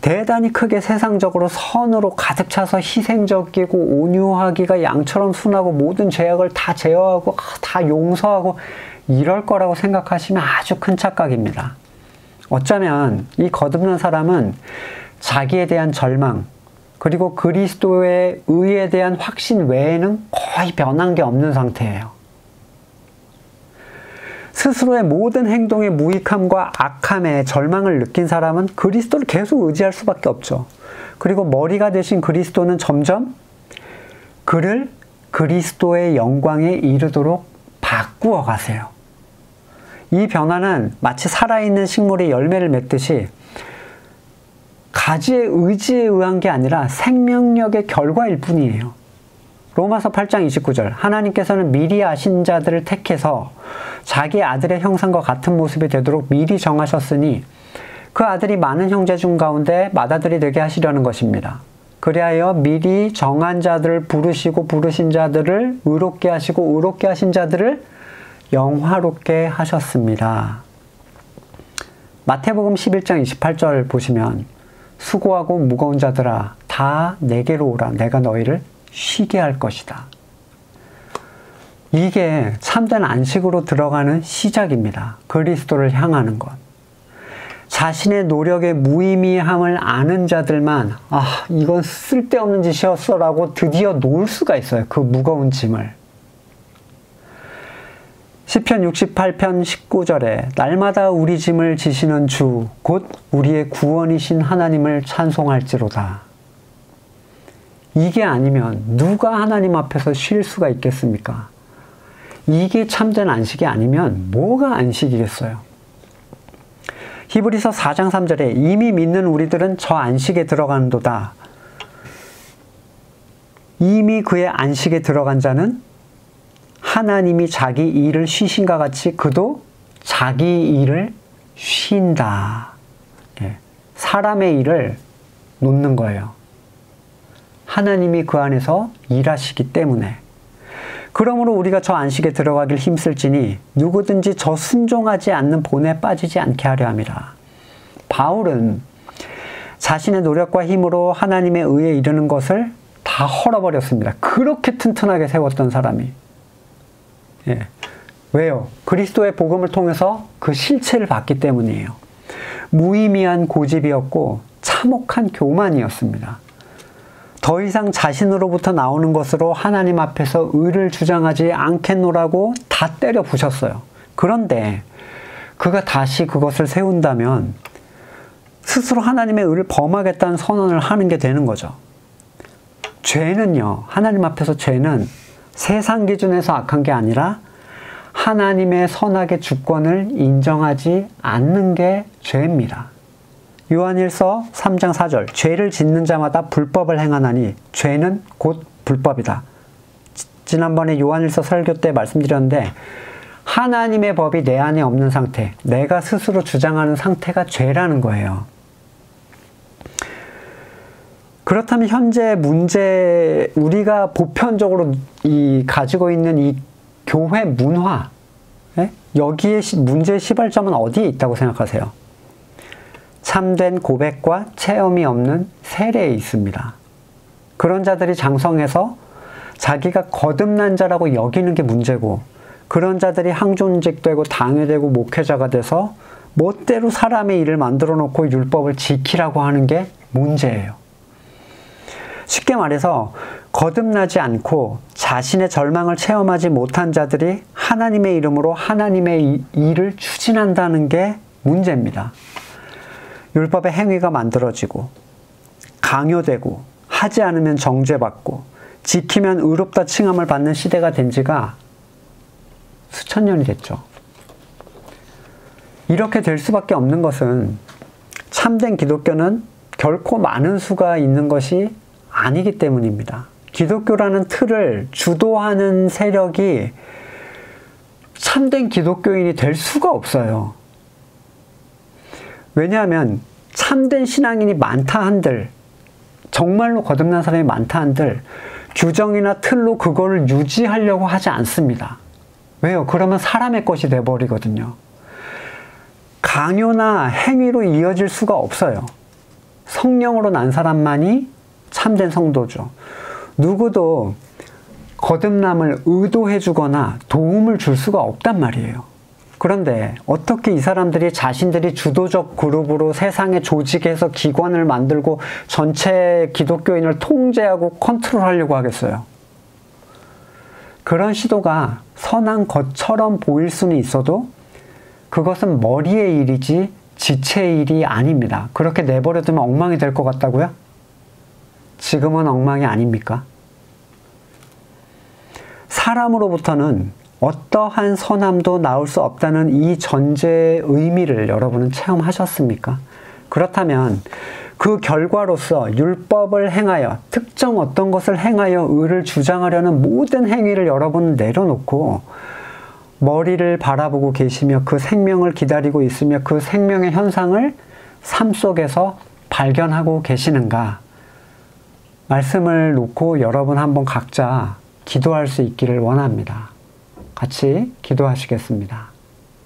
대단히 크게 세상적으로 선으로 가득 차서 희생적이고 온유하기가 양처럼 순하고 모든 죄악을 다 제어하고 다 용서하고 이럴 거라고 생각하시면 아주 큰 착각입니다. 어쩌면 이 거듭난 사람은 자기에 대한 절망 그리고 그리스도의 의에 대한 확신 외에는 거의 변한 게 없는 상태예요. 스스로의 모든 행동의 무익함과 악함에 절망을 느낀 사람은 그리스도를 계속 의지할 수밖에 없죠. 그리고 머리가 되신 그리스도는 점점 그를 그리스도의 영광에 이르도록 바꾸어 가세요. 이 변화는 마치 살아있는 식물이 열매를 맺듯이 가지의 의지에 의한 게 아니라 생명력의 결과일 뿐이에요. 로마서 8장 29절 하나님께서는 미리 아신 자들을 택해서 자기 아들의 형상과 같은 모습이 되도록 미리 정하셨으니 그 아들이 많은 형제 중 가운데 맏아들이 되게 하시려는 것입니다. 그리하여 미리 정한 자들을 부르시고 부르신 자들을 의롭게 하시고 의롭게 하신 자들을 영화롭게 하셨습니다. 마태복음 11장 28절 보시면 수고하고 무거운 자들아 다 내게로 오라 내가 너희를 쉬게 할 것이다. 이게 참된 안식으로 들어가는 시작입니다. 그리스도를 향하는 것. 자신의 노력의 무의미함을 아는 자들만 이건 쓸데없는 짓이었어 라고 드디어 놓을 수가 있어요. 그 무거운 짐을. 시편 68편 19절에 날마다 우리 짐을 지시는 주 곧 우리의 구원이신 하나님을 찬송할지로다. 이게 아니면 누가 하나님 앞에서 쉴 수가 있겠습니까? 이게 참된 안식이 아니면 뭐가 안식이겠어요? 히브리서 4장 3절에 이미 믿는 우리들은 저 안식에 들어가는도다. 이미 그의 안식에 들어간 자는 하나님이 자기 일을 쉬신가 같이 그도 자기 일을 쉰다. 사람의 일을 놓는 거예요. 하나님이 그 안에서 일하시기 때문에. 그러므로 우리가 저 안식에 들어가길 힘쓸지니 누구든지 저 순종하지 않는 본에 빠지지 않게 하려 함이라. 바울은 자신의 노력과 힘으로 하나님의 의에 이르는 것을 다 헐어버렸습니다. 그렇게 튼튼하게 세웠던 사람이. 왜요? 그리스도의 복음을 통해서 그 실체를 봤기 때문이에요. 무의미한 고집이었고 참혹한 교만이었습니다. 더 이상 자신으로부터 나오는 것으로 하나님 앞에서 의를 주장하지 않겠노라고 다 때려 부셨어요. 그런데 그가 다시 그것을 세운다면 스스로 하나님의 의를 범하겠다는 선언을 하는 게 되는 거죠. 죄는요, 하나님 앞에서 죄는 세상 기준에서 악한 게 아니라 하나님의 선악의 주권을 인정하지 않는 게 죄입니다. 요한일서 3장 4절 죄를 짓는 자마다 불법을 행하나니 죄는 곧 불법이다. 지난번에 요한일서 설교 때 말씀드렸는데 하나님의 법이 내 안에 없는 상태, 내가 스스로 주장하는 상태가 죄라는 거예요. 그렇다면 현재 문제, 우리가 보편적으로 가지고 있는 이 교회 문화, 여기에 문제의 시발점은 어디에 있다고 생각하세요? 참된 고백과 체험이 없는 세례에 있습니다. 그런 자들이 장성해서 자기가 거듭난 자라고 여기는 게 문제고, 그런 자들이 항존직되고 당회되고 목회자가 돼서 멋대로 사람의 일을 만들어 놓고 율법을 지키라고 하는 게 문제예요. 쉽게 말해서 거듭나지 않고 자신의 절망을 체험하지 못한 자들이 하나님의 이름으로 하나님의 일을 추진한다는 게 문제입니다. 율법의 행위가 만들어지고 강요되고 하지 않으면 정죄받고 지키면 의롭다 칭함을 받는 시대가 된 지가 수천 년이 됐죠. 이렇게 될 수밖에 없는 것은 참된 기독교는 결코 많은 수가 있는 것이 아니기 때문입니다. 기독교라는 틀을 주도하는 세력이 참된 기독교인이 될 수가 없어요. 왜냐하면 참된 신앙인이 많다 한들, 정말로 거듭난 사람이 많다 한들 규정이나 틀로 그거를 유지하려고 하지 않습니다. 왜요? 그러면 사람의 것이 돼버리거든요. 강요나 행위로 이어질 수가 없어요. 성령으로 난 사람만이 참된 성도죠. 누구도 거듭남을 의도해 주거나 도움을 줄 수가 없단 말이에요. 그런데 어떻게 이 사람들이 자신들이 주도적 그룹으로 세상의 조직에서 기관을 만들고 전체 기독교인을 통제하고 컨트롤하려고 하겠어요? 그런 시도가 선한 것처럼 보일 수는 있어도 그것은 머리의 일이지 지체의 일이 아닙니다. 그렇게 내버려두면 엉망이 될 것 같다고요? 지금은 엉망이 아닙니까? 사람으로부터는 어떠한 선함도 나올 수 없다는 이 전제의 의미를 여러분은 체험하셨습니까? 그렇다면 그 결과로서 율법을 행하여 특정 어떤 것을 행하여 의를 주장하려는 모든 행위를 여러분은 내려놓고 머리를 바라보고 계시며 그 생명을 기다리고 있으며 그 생명의 현상을 삶 속에서 발견하고 계시는가? 말씀을 놓고 여러분 한번 각자 기도할 수 있기를 원합니다. 같이 기도하시겠습니다.